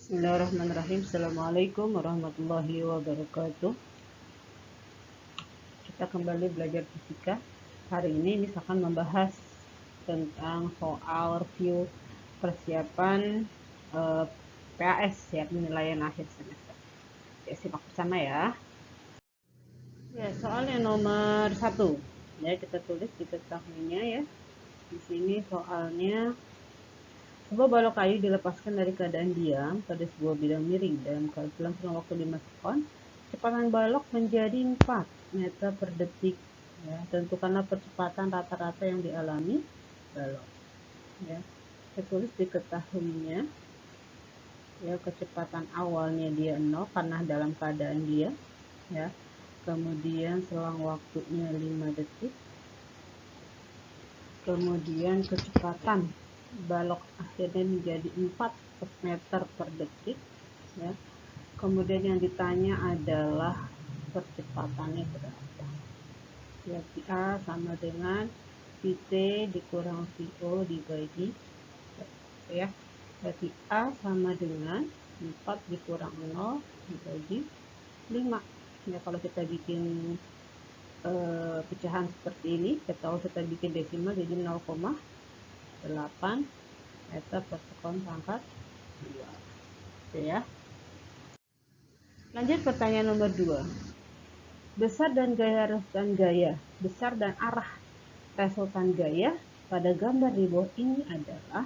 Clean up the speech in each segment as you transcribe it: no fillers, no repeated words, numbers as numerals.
Bismillahirrahmanirrahim. Assalamualaikum warahmatullahi wabarakatuh. Kita kembali belajar fisika. Hari ini misalkan membahas tentang soal review persiapan PAS ya, penilaian akhir semester. Ya, simak bersama ya. Ya, soal yang nomor 1. Ya, kita tulis diketahuinya ya. Di sini soalnya sebuah balok kayu dilepaskan dari keadaan diam pada sebuah bidang miring dalam kurun waktu 5 sekon. Kecepatan balok menjadi 4 meter per detik. Ya, tentukanlah percepatan rata-rata yang dialami balok. Ya, saya tulis diketahuinya. Ya, kecepatan awalnya dia 0 karena dalam keadaan diam. Ya, kemudian selang waktunya 5 detik. Kemudian kecepatan balok akhirnya menjadi 4 meter per detik ya. Kemudian yang ditanya adalah percepatannya berapa ya, A sama dengan VT dikurang VO dibagi ya, berarti A sama dengan 4 dikurang 0 dibagi 5 ya. Kalau kita bikin pecahan seperti ini, kalau kita bikin desimal jadi 0,8 meter per sekon pangkat 2. Oke ya. Lanjut pertanyaan nomor 2. Besar dan arah resultan gaya pada gambar di bawah ini adalah,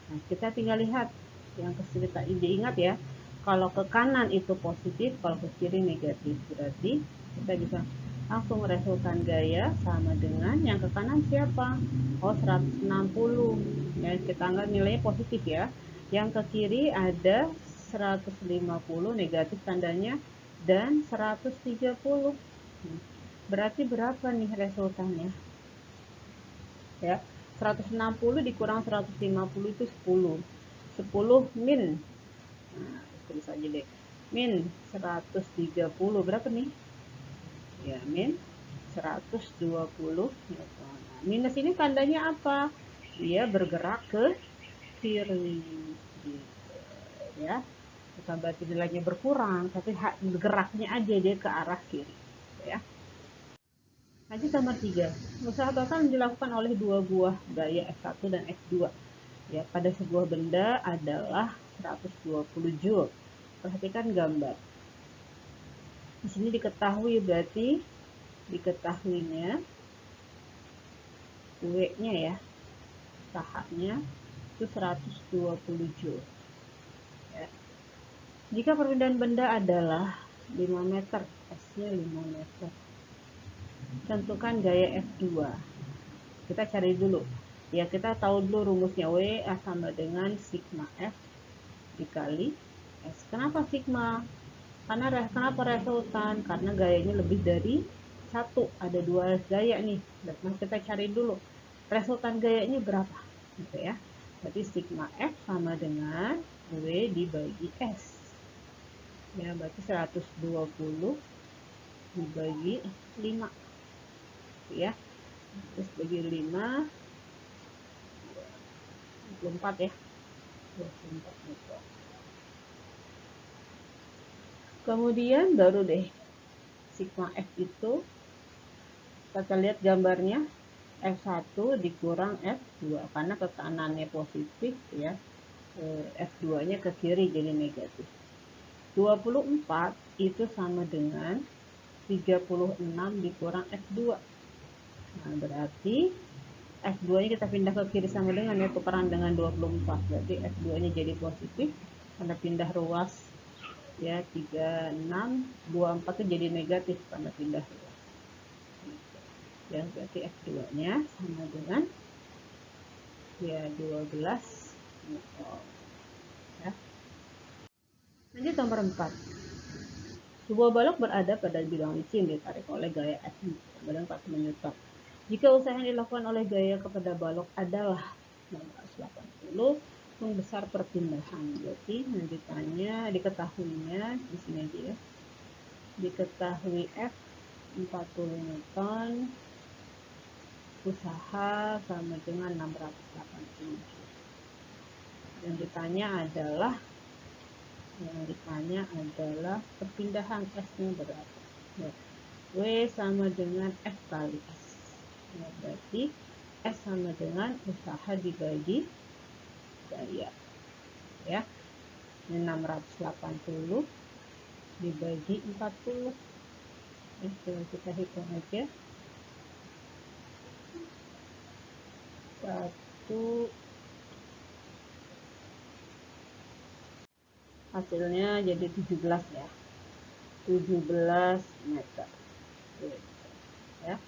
nah kita tinggal lihat yang kita diingat ya, kalau ke kanan itu positif, kalau ke kiri negatif, berarti kita bisa langsung resultan gaya sama dengan yang ke kanan siapa? Oh, 160 ya, kita anggap nilainya positif ya. Yang ke kiri ada 150 negatif tandanya dan 130. Berarti berapa nih resultannya? Ya, 160 dikurang 150 itu 10. 10 min. Nah, tulis aja deh. Min 130 berapa nih? Ya, min 120 Newton. Nah, minus ini tandanya apa? Dia bergerak ke kiri. Gitu, ya. Bukan berarti nilainya berkurang, tapi geraknya aja dia ke arah kiri. Ya. Lanjut nomor 3. Usaha total dilakukan oleh dua buah gaya F1 dan F2 ya, pada sebuah benda adalah 120 Joule. Perhatikan gambar. Di sini diketahui, berarti diketahuinya W-nya ya, sahanya itu 120 Joule. Ya. Jika perpindahan benda adalah 5 meter, S-nya 5 meter. Tentukan gaya F2. Kita cari dulu. Ya, kita tahu dulu rumusnya, W sama dengan sigma F dikali S. Kenapa sigma? Kenapa resultan? Karena gayanya lebih dari 1. Ada 2 gaya nih. Nah, kita cari dulu resultan gayanya berapa. Gitu ya. Berarti sigma F sama dengan W dibagi S. Ya, berarti 120 dibagi 5. Ya. Terus bagi 5 24 ya. 24 meter. Kemudian baru deh sigma F itu kita lihat gambarnya, F1 dikurang F2 karena ke kanannya positif ya, F2 nya ke kiri jadi negatif. 24 itu sama dengan 36 dikurang F2. Nah, berarti F2 nya kita pindah ke kiri sama dengan ya, tukeran dengan 24, berarti F2 nya jadi positif karena pindah ruas ya, 36, 24 itu jadi negatif karena pindah ruas ya. Berarti F2 nya sama dengan ya 12 Newton ya. Lanjut nomor 4. Sebuah balok berada pada bidang licin ditarik oleh gaya F sama dengan 40 Newton. Jika usaha yang dilakukan oleh gaya kepada balok adalah 180, membesar perpindahan. Berarti yang ditanya diketahuinya di sini aja ya. Diketahui F 40 Newton, usaha sama dengan 680. Yang ditanya adalah Yang ditanya adalah perpindahan S-nya berapa. Ya. W sama dengan F kali S. Ya, berarti S sama dengan usaha dibagi gaya. Ya. 680 dibagi 40. Coba kita hitung aja. 1, hasilnya jadi 17 ya. 17 meter. Ya.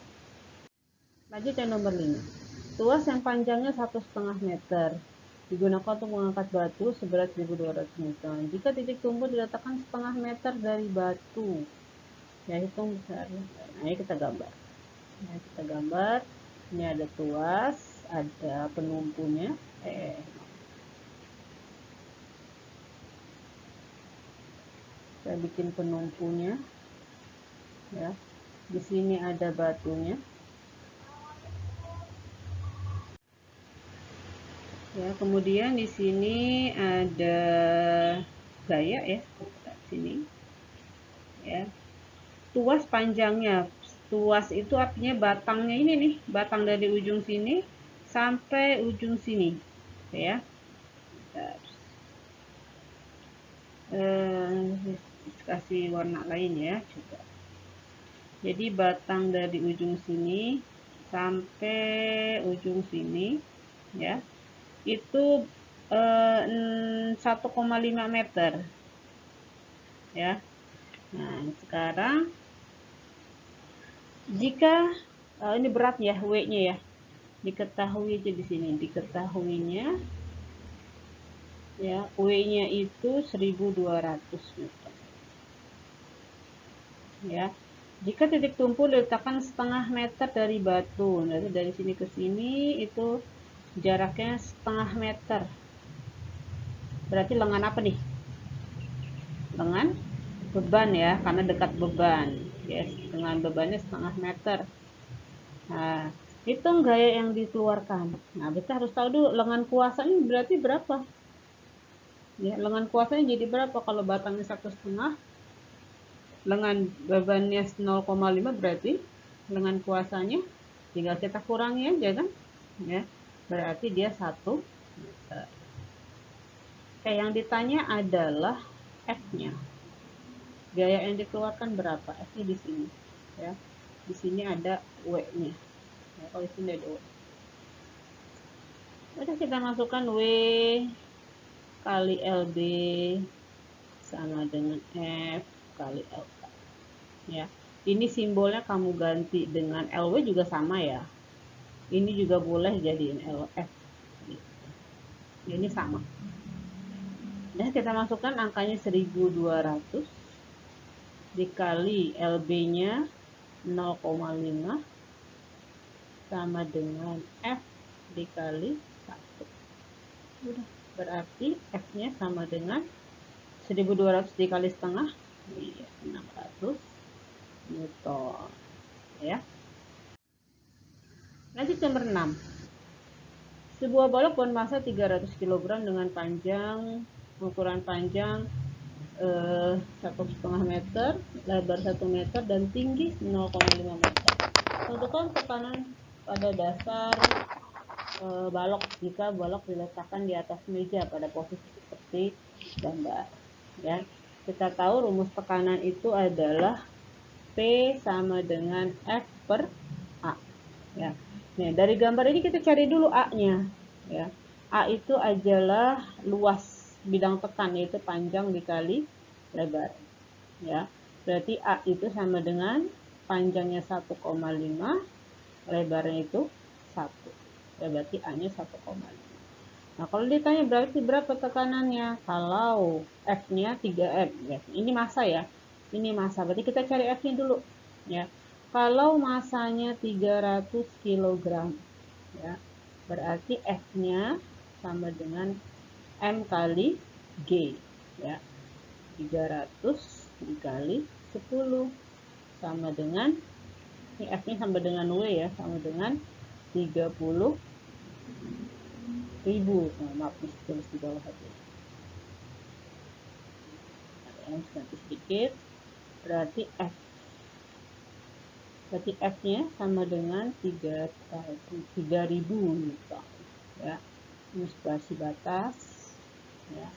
Lanjut yang nomor 5. Tuas yang panjangnya 1,5 meter digunakan untuk mengangkat batu seberat 1.200 Newton. Jika titik tumpu diletakkan setengah meter dari batu, ya hitung besarnya. Nah, ini kita gambar. Nah, kita gambar. Ini ada tuas, ada penumpunya. Saya bikin penumpunya. Ya, di sini ada batunya. Ya, kemudian di sini ada gaya ya, sini. Ya. Tuas panjangnya. Tuas itu artinya batangnya ini nih, batang dari ujung sini sampai ujung sini. Ya. Kasih warna lain ya, coba. Jadi batang dari ujung sini sampai ujung sini ya. Itu 1,5 meter. Ya. Nah, sekarang jika ini berat ya, W-nya ya. Diketahui aja di sini, diketahuinya ya, W-nya itu 1.200 meter. Ya. Jika titik tumpu diletakkan setengah meter dari batu. Nah, dari sini ke sini itu jaraknya setengah meter. Berarti lengan apa nih? Lengan beban ya, karena dekat beban. Yes, dengan bebannya setengah meter. Nah, hitung gaya yang dikeluarkan. Nah, kita harus tahu dulu lengan kuasanya berarti berapa. Ya, lengan kuasanya jadi berapa kalau batangnya 1,5, lengan bebannya 0,5, berarti lengan kuasanya tinggal kita kurangi aja kan. Ya, berarti dia 1 meter. Oke, yang ditanya adalah F-nya. Gaya yang dikeluarkan berapa? F-nya di sini. Ya, di sini ada W-nya. Ya, kalau di sini ada W. Udah kita masukkan W kali LB sama dengan F kali LK. Ya, ini simbolnya kamu ganti dengan LW juga sama ya. Ini juga boleh jadiin LF. Ini sama. Dan kita masukkan angkanya 1.200 dikali LB-nya 0,5 sama dengan F dikali 1. Udah, berarti F-nya sama dengan 1.200 dikali setengah, 600 Newton. Ya. Lanjut nomor 6. Sebuah balok bermassa 300 kg dengan ukuran panjang 1,5 meter, lebar 1 meter, dan tinggi 0,5 meter. Tentukan tekanan pada dasar balok jika balok diletakkan di atas meja pada posisi seperti gambar. Ya, kita tahu rumus tekanan itu adalah P sama dengan F per A. Ya. Nah, dari gambar ini kita cari dulu A-nya. Ya. A itu adalah luas bidang tekan, yaitu panjang dikali lebar. Ya. Berarti A itu sama dengan panjangnya 1,5, lebarnya itu 1. Ya, berarti A-nya 1,5. Nah, kalau ditanya berarti berapa tekanannya? Kalau F-nya 3M, ya. Ini massa ya. Ini massa. Berarti kita cari F-nya dulu, ya. Kalau massanya 300 kg, ya, berarti F-nya sama dengan M kali G, ya. 300 dikali 10 sama dengan, ini F-nya sama dengan W ya, sama dengan 30.000. Nah, maaf, tulis di bawah aja. harus ganti sedikit, berarti F-nya sama dengan 3000 Newton ya. Ini spasi batas ya,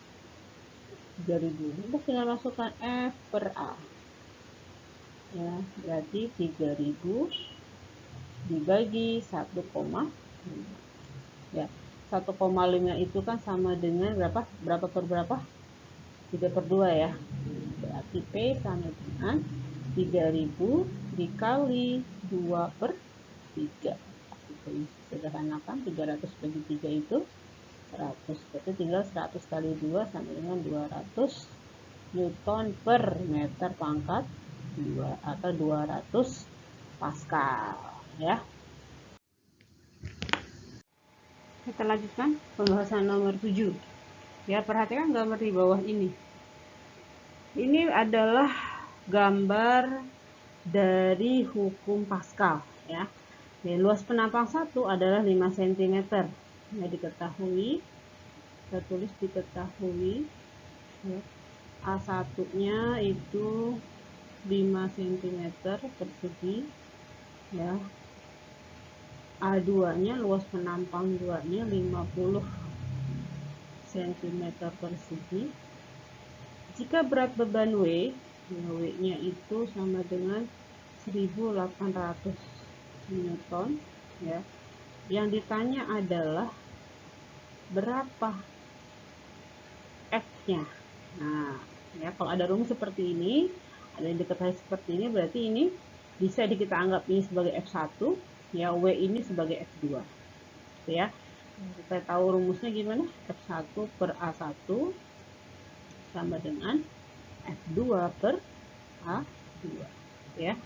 3000. Kita tinggal masukkan F per A ya, berarti 3000 dibagi 1,5 ya. 1,5 itu kan sama dengan berapa per berapa, 3 per 2 ya, berarti P sama dengan 3000 dikali 2 per 3. Kita sederhanakan, 300 bagi 3 itu 100, berarti tinggal 100 kali 2 sama dengan 200 Newton per meter pangkat 2 atau 200 Pascal ya. Kita lanjutkan pembahasan nomor 7 ya. Perhatikan gambar di bawah ini. Ini adalah gambar dari hukum Pascal ya. Luas penampang 1 adalah 5 cm ya, diketahui, kita tulis diketahui ya. A1 nya itu 5 cm persegi ya. A2 nya luas penampang 2 nya 50 cm persegi. Jika berat beban W, W nya itu sama dengan 1800 Newton ya. Yang ditanya adalah berapa F nya. Nah ya, kalau ada rumus seperti ini, ada yang diketahui seperti ini, berarti ini bisa kita anggap ini sebagai F1 ya, W ini sebagai F2 ya. Kita tahu rumusnya gimana, F1 per A1 sama dengan F2 per A2 ya.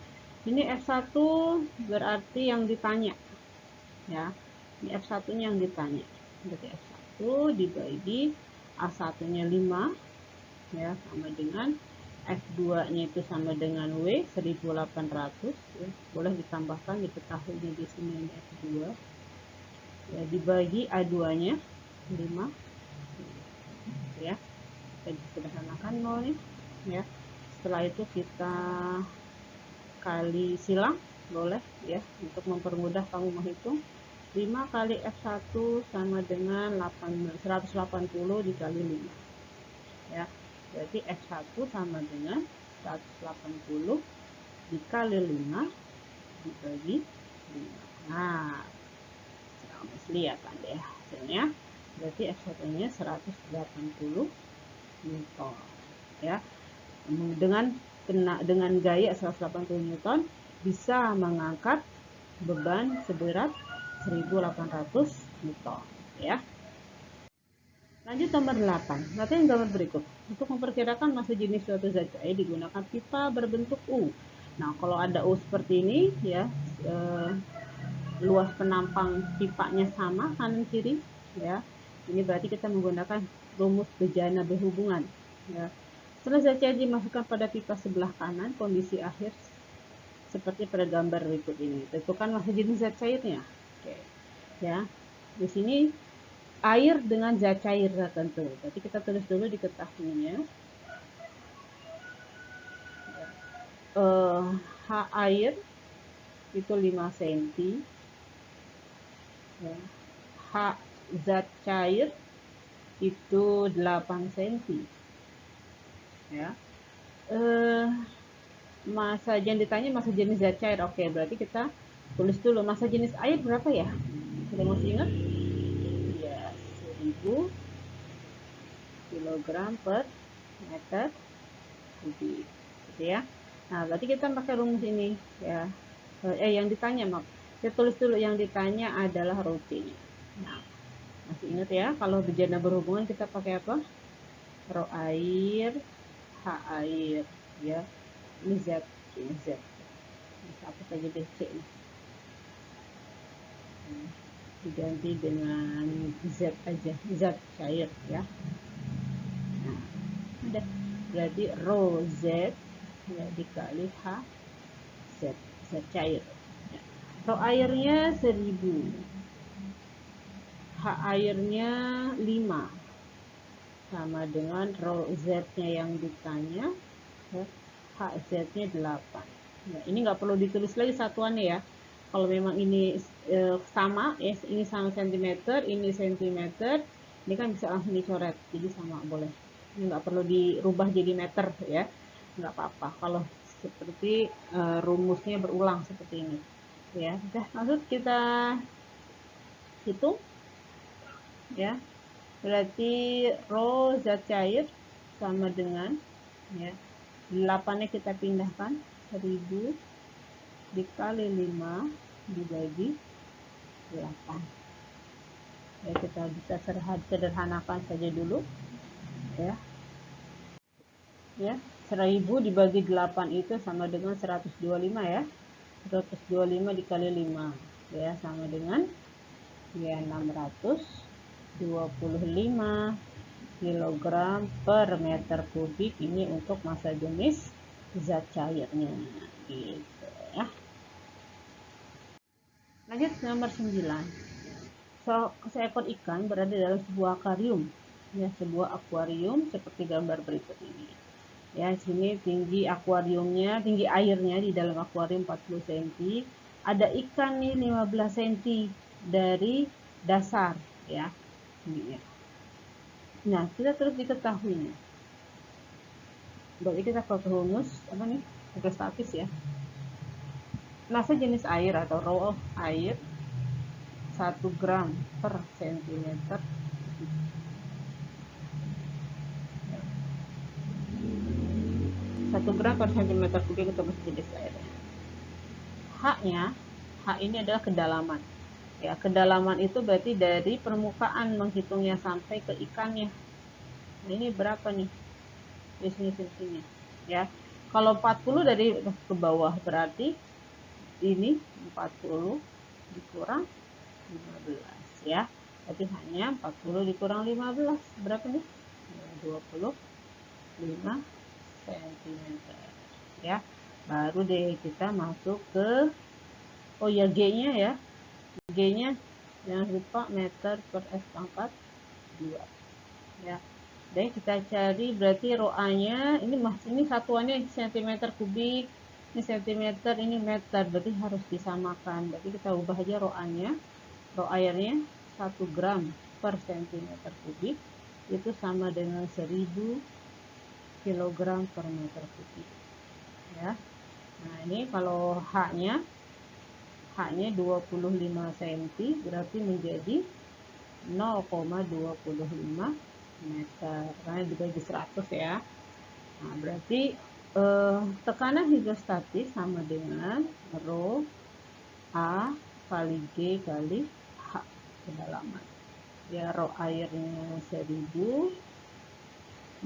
Ini F1 berarti yang ditanya ya, ini F1 nya yang ditanya, berarti F1 dibagi A1 nya 5 ya, sama dengan F2 nya itu sama dengan W 1800 ya. Boleh ditambahkan, diketahui di sini F2 ya, dibagi A2 nya 5 ya. Kita sederhanakan 0 nih ya. Setelah itu kita kali silang boleh ya, untuk mempermudah kamu menghitung. 5 kali F1 sama dengan 180 dikali 5 ya, berarti F1 sama dengan 180 dikali 5 dibagi 5. Nah, harus lihat deh hasilnya, berarti F1 nya 180 Newton ya. Dengan gaya 180 Newton bisa mengangkat beban seberat 1800 Newton ya. Lanjut nomor 8. Latihan gambar berikut. Untuk memperkirakan massa jenis suatu zat cair digunakan pipa berbentuk U. Nah, kalau ada U seperti ini ya, luas penampang pipanya sama kanan kiri ya. Ini berarti kita menggunakan rumus bejana berhubungan ya. Setelah zat cair dimasukkan pada pipa sebelah kanan, kondisi akhir seperti pada gambar berikut ini. Tentukan massa jenis zat cairnya. Oke. Ya. Di sini air dengan zat cair tertentu. Berarti kita tulis dulu diketahuinya. H air itu 5 cm. Ya. H zat cair itu 8 cm. Ya. Massa yang ditanya massa jenis zat cair. Oke, berarti kita tulis dulu massa jenis air berapa ya? Sudah masih ingat? 1000 kg per meter kubik gitu ya. Nah, berarti kita pakai rumus ini ya. Yang ditanya, maaf, saya tulis dulu yang ditanya adalah rho C nya. Nah, masih ingat ya, kalau bejana berhubungan kita pakai apa? Rho air, H air ya. Ini Z, ini Z. Apa saja deh C nih. Diganti dengan Z aja, zat cair ya. Nah, udah, berarti rho Z ya, dikali H Z, zat cair ya. Rho airnya 1000, H airnya 5 sama dengan rho Z-nya yang ditanya, ya, HZ-nya 8. Nah, ini nggak perlu ditulis lagi satuannya ya. Kalau memang ini sama, ya, ini sama sentimeter, ini sentimeter, ini kan bisa langsung dicoret, jadi sama boleh. Ini nggak perlu dirubah jadi meter ya, nggak apa-apa. Kalau seperti rumusnya berulang seperti ini, ya. Sudah, langsung kita hitung, ya. Berarti rho zat cair sama dengan, ya, 8-nya kita pindahkan, 1000 dikali 5 dibagi 8. Ya, kita bisa sederhanakan saja dulu, ya. Ya, 1000 dibagi 8 itu sama dengan 125 ya. 125 dikali 5 ya sama dengan ya 625 kilogram per meter kubik. Ini untuk massa jenis zat cairnya gitu ya. Lanjut nomor 9. Seekor ikan berada dalam sebuah akuarium. Ya, sebuah akuarium seperti gambar berikut ini. Ya, sini tinggi akuariumnya, tinggi airnya di dalam akuarium 40 cm. Ada ikan nih 15 cm dari dasar ya. Nah, kita terus diketahui nih. Berarti kita pakai rumus apa nih? Pakai statis ya. Massa jenis air atau raw air 1 gram per centimeter. 1 gram per centimeter kubik untuk jenis air. H-nya, H ini adalah kedalaman. Ya, kedalaman itu berarti dari permukaan menghitungnya sampai ke ikannya. Nah, ini berapa nih? Di sini. Ya. Kalau 40 dari ke bawah berarti ini 40 dikurang 15 ya. Berarti hanya 40 dikurang 15 berapa nih? 25 cm ya. Baru deh kita masuk ke G-nya ya. G-nya jangan lupa meter per S pangkat 2 ya. Dan kita cari berarti rho A-nya ini satuannya cm kubik, ini cm, ini meter, berarti harus disamakan. Berarti kita ubah aja rho A-nya, rho airnya 1 gram per cm kubik itu sama dengan 1000 kg per meter kubik ya. Nah, ini kalau H-nya 25 cm berarti menjadi 0,25 meter karena dibagi 100 ya. Nah, berarti tekanan hidrostatis sama dengan rho A kali G kali H kedalaman. Ya, rho airnya 1000,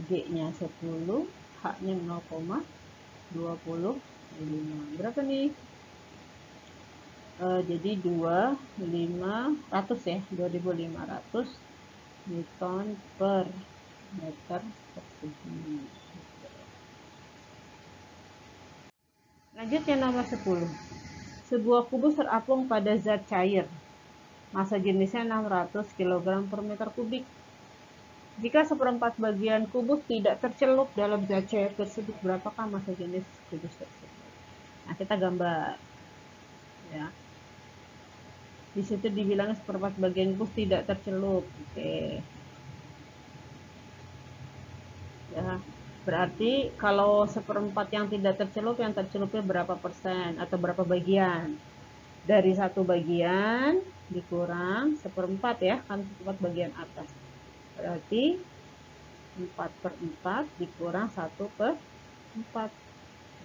G-nya 10, H-nya 0,25. Berapa nih? Jadi 2500 ya, 2500 Newton per meter persegi. Lanjut yang nomor 10. Sebuah kubus terapung pada zat cair. Massa jenisnya 600 kg per meter kubik. Jika seperempat bagian kubus tidak tercelup dalam zat cair tersebut, berapakah massa jenis kubus tersebut? Nah, kita gambar. Ya. Di situ dibilang seperempat bagian kubus tidak tercelup. Oke. Ya. Berarti kalau seperempat yang tidak tercelup, yang tercelupnya berapa persen atau berapa bagian? Dari satu bagian dikurang seperempat ya, kan seperempat bagian atas. Berarti 4/4 dikurang 1/4.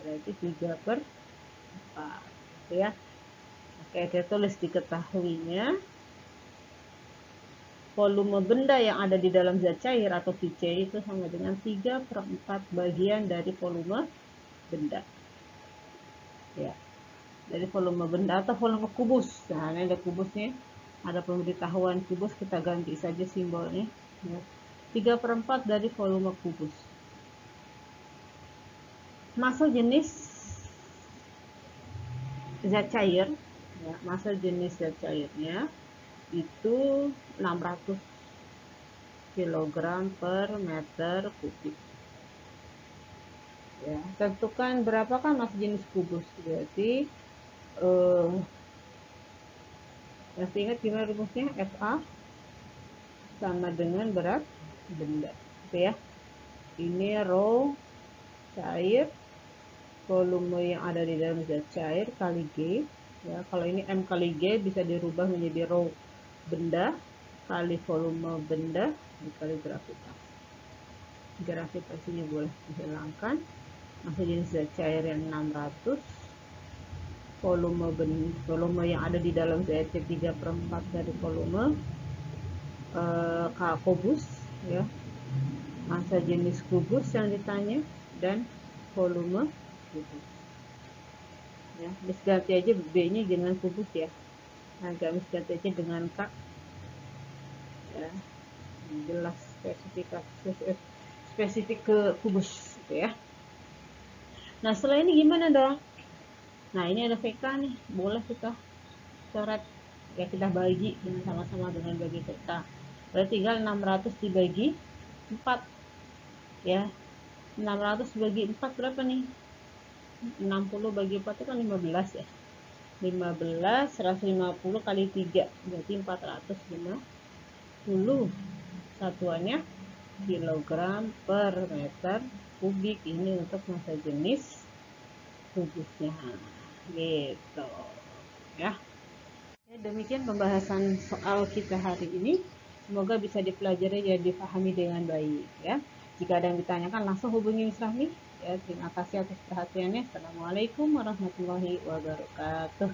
Berarti 3/4. Ya. Oke, saya tulis diketahuinya. Volume benda yang ada di dalam zat cair atau VC itu sama dengan 3/4 bagian dari volume benda. Ya. Dari volume benda atau volume kubus. Nah, ini ada kubusnya. Ada pemberitahuan kubus, kita ganti saja simbolnya. Ya. 3/4 dari volume kubus. Massa jenis zat cair, ya, massa jenis zat cairnya itu 600 kilogram per meter kubik. Ya, tentukan berapakah massa jenis kubus. Berarti masih ingat gimana rumusnya? FA sama dengan berat benda, gitu ya. Ini rho cair, volume yang ada di dalam zat cair kali G. Ya, kalau ini M kali G bisa dirubah menjadi rho benda kali volume benda dikali gravitas. Gravitasinya boleh dihilangkan. Massa jenis zat cair yang 600, volume yang ada di dalam zat 3/4 dari volume kubus, ya, massa jenis kubus yang ditanya, dan volume kubus. Ya, ganti aja B-nya dengan kubus ya. Agak ganti aja dengan K. Ya, jelas spesifik ke kubus, gitu ya. Nah, setelah ini gimana dong? Nah, ini ada VK nih, boleh kita coret. Ya, kita bagi dengan sama-sama dengan bagi VK. Berarti tinggal 600 dibagi 4. Ya, 600 bagi 4 berapa nih? 60 bagi 4 itu kan 15 ya. 15, 150 kali 3, berarti 450. Satuannya kilogram per meter kubik. Ini untuk massa jenis kubusnya. Gitu. Ya. Demikian pembahasan soal kita hari ini. Semoga bisa dipelajari dan dipahami dengan baik, ya. Jika ada yang ditanyakan langsung hubungi Miss Rahmi. Ya, terima kasih atas perhatiannya. Assalamualaikum warahmatullahi wabarakatuh.